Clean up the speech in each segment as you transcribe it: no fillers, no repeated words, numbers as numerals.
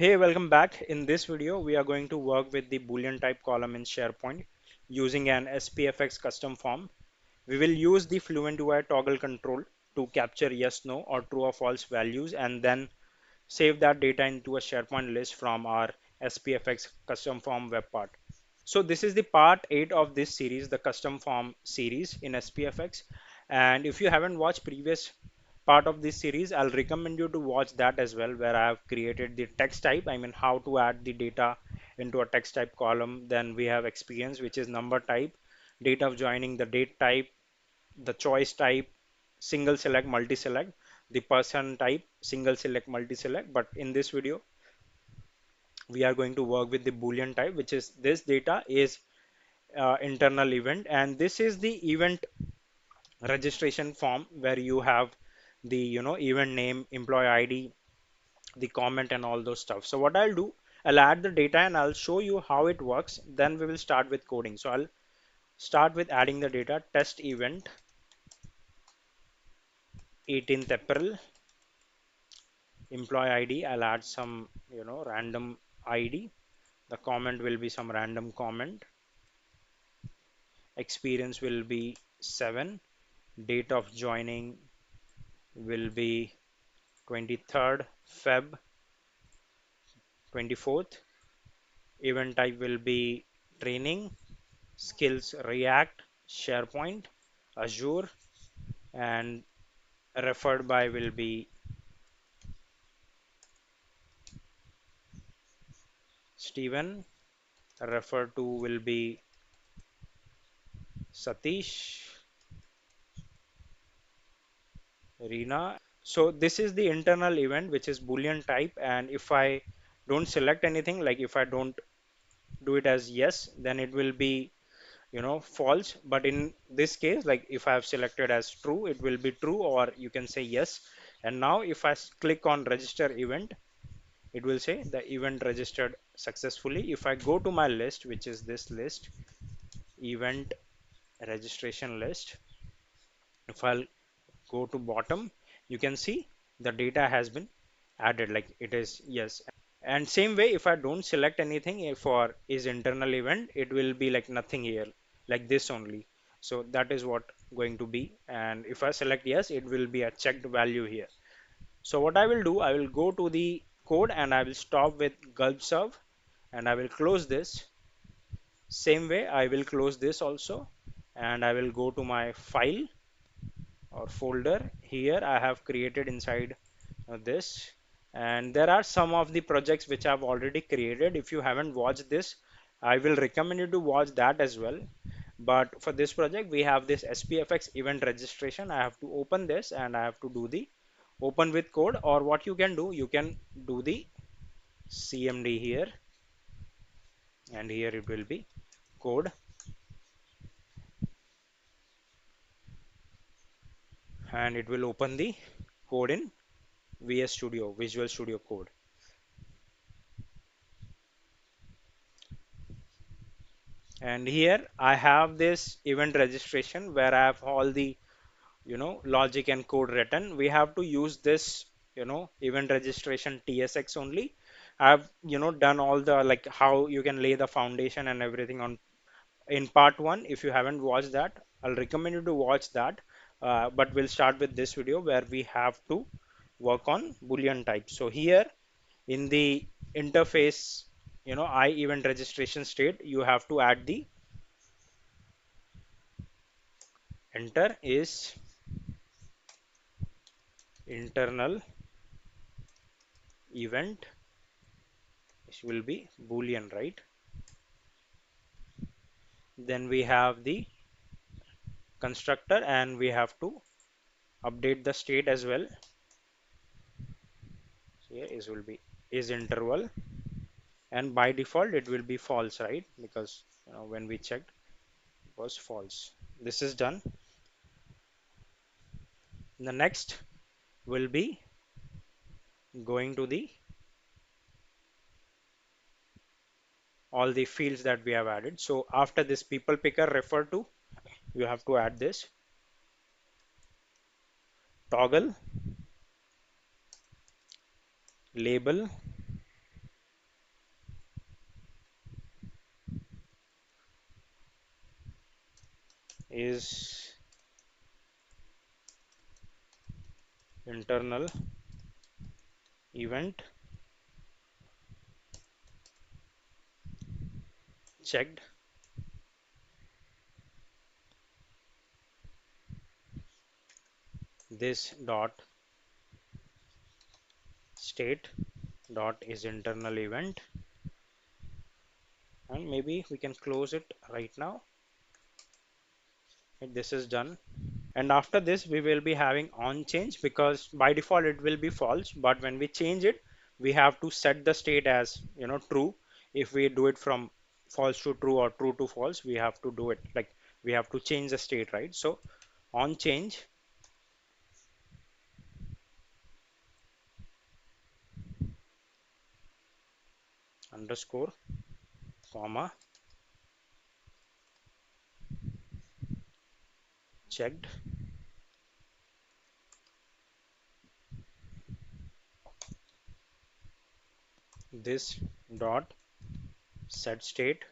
Hey, welcome back. In this video, we are going to work with the Boolean type column in SharePoint using an SPFx custom form. We will use the Fluent UI Toggle control to capture yes, no, or true or false values and then save that data into a SharePoint list from our SPFx custom form web part. So this is the part 8 of this series, the custom form series in SPFX. And if you haven't watched previous part of this series, I'll recommend you to watch that as well, where I have created the text type. I mean, how to add the data into a text type column. Then we have experience, which is number type, date of joining, the date type, the choice type, single select, multi select, the person type, single select, multi select. But in this video, we are going to work with the Boolean type, which is this data is internal event, and this is the event registration form where you have the event name, employee ID, the comment, and all those stuff. So what I'll do, I'll add the data and I'll show you how it works. Then we will start with coding. So I'll start with adding the data. Test event 18th April, employee ID, I'll add some random ID. The comment will be some random comment. Experience will be 7. Date of joining will be 23rd Feb 24th. Event type will be training, skills React, SharePoint, Azure, and referred by will be Steven, referred to will be Satish, Reena. So this is the internal event, which is Boolean type, and if I don't select anything, like if I don't do it as yes, then it will be false. But in this case, like if I have selected as true, it will be true, or you can say yes. And now if I click on register event, it will say the event registered successfully. If I go to my list, which is this list, event registration list, if I'll go to bottom, you can see the data has been added, like it is yes. And same way, if I don't select anything for is internal event, it will be like nothing here, like this only. So that is what going to be. And if I select yes, it will be a checked value here. So what I will do, I will go to the code and I will stop with gulp serve and I will close this. Same way, I will close this also and I will go to my file or folder. Here I have created inside this, and there are some of the projects which I've already created. If you haven't watched this, I will recommend you to watch that as well. But for this project, we have this SPFX event registration. I have to open this and I have to do the open with code, or what you can do, you can do the CMD here, and here it will be code, and it will open the code in VS Studio, Visual Studio Code. And here I have this event registration where I have all the logic and code written. We have to use this event registration TSX only. I've done all the like how you can lay the foundation and everything on in part 1. If you haven't watched that, I'll recommend you to watch that. But we'll start with this video where we have to work on Boolean type. So here in the interface, I event registration state, you have to add the enter is internal event, which will be Boolean, right? Then we have the constructor and we have to update the state as well. So here is will be is interval, and by default it will be false, right? Because when we checked it was false. This is done. The next will be going to the all the fields that we have added. So after this people picker refer to, you have to add this toggle label is internal event checked. This dot state dot is internal event, and maybe we can close it right now. This is done, and after this we will be having on change, because by default it will be false, but when we change it we have to set the state as true. If we do it from false to true or true to false, we have to do it like we have to change the state, right? So on change underscore comma checked this dot set state,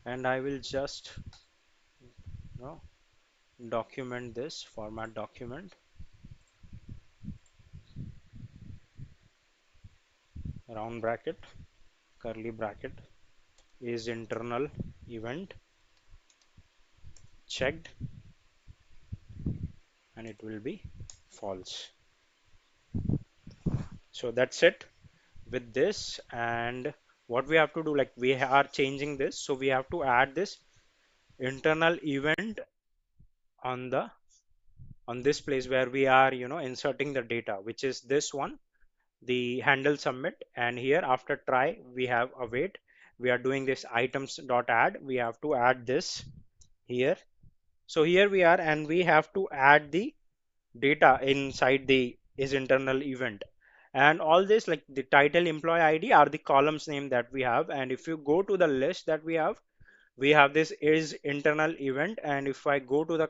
and I will just you know document this format document round bracket curly bracket is internal event checked, and it will be false. So that's it with this. And what we have to do, like we are changing this, so we have to add this internal event on the on this place where we are inserting the data, which is this one, the handle submit. And here after try we have await, we are doing this items dot add, we have to add this here. So here we are, and we have to add the data inside the is internal event, and all this like the title employee ID are the columns name that we have. And if you go to the list that we have this is internal event, and if I go to the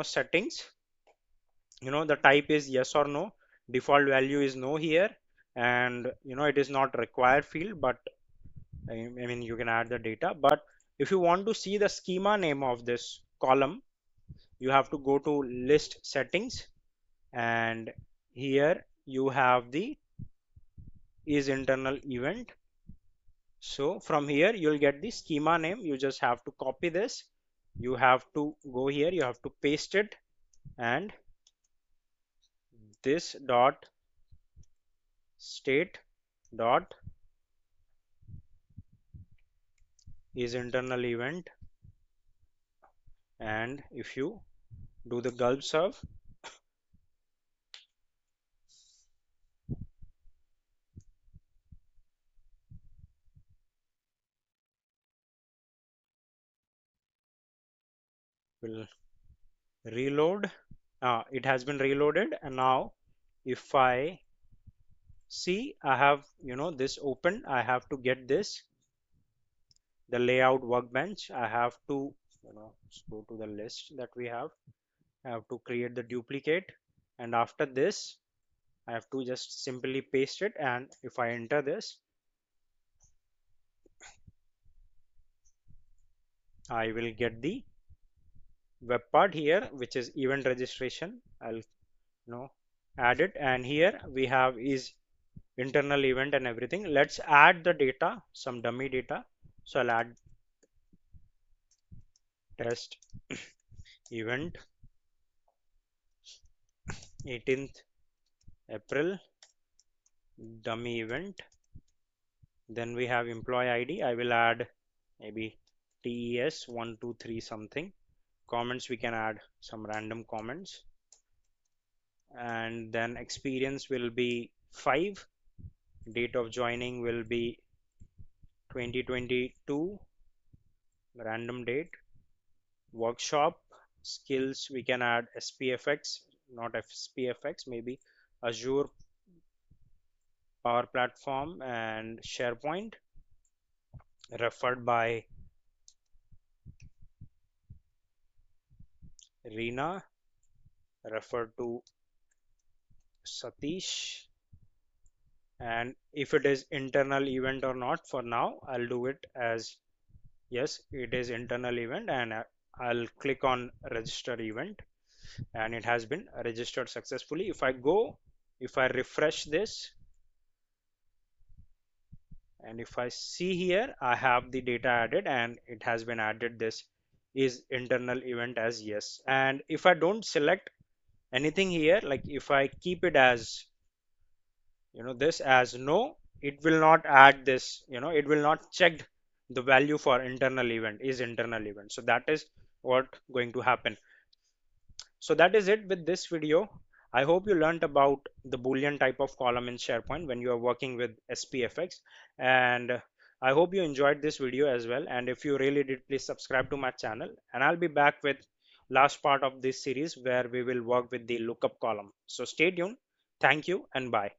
settings, the type is yes or no, default value is no here, and it is not required field, but I mean you can add the data. But if you want to see the schema name of this column, you have to go to list settings, and here you have the is internal event. So from here you'll get the schema name, you just have to copy this, you have to go here, you have to paste it, and this dot state dot is internal event, and if you do the gulp serve, will reload. It has been reloaded, and now if I see, I have this open, I have to get this the layout workbench. I have to go to the list that we have. I have to create the duplicate, and after this I have to just simply paste it, and if I enter this, I will get the web part here, which is event registration. I'll add it, and here we have is internal event and everything. Let's add the data, some dummy data. So I'll add test event 18th April dummy event. Then we have employee ID. I will add maybe TES 123 something. Comments, we can add some random comments, and then experience will be 5. Date of joining will be 2022 random date. Workshop skills, we can add SPFx, not SPFx, maybe Azure Power Platform and SharePoint, referred by Reena, referred to Satish. And if it is internal event or not, for now I'll do it as yes, it is internal event, and I'll click on register event and it has been registered successfully. If I refresh this, and if I see here, I have the data added and it has been added. This is internal event as yes. And if I don't select anything here, like if I keep it as, this as no, it will not add this, it will not check the value for internal event is internal event. So that is what going to happen. So that is it with this video. I hope you learned about the Boolean type of column in SharePoint when you are working with SPFx. And I hope you enjoyed this video as well. And if you really did, please subscribe to my channel. And I'll be back with last part of this series where we will work with the lookup column. So stay tuned. Thank you and bye.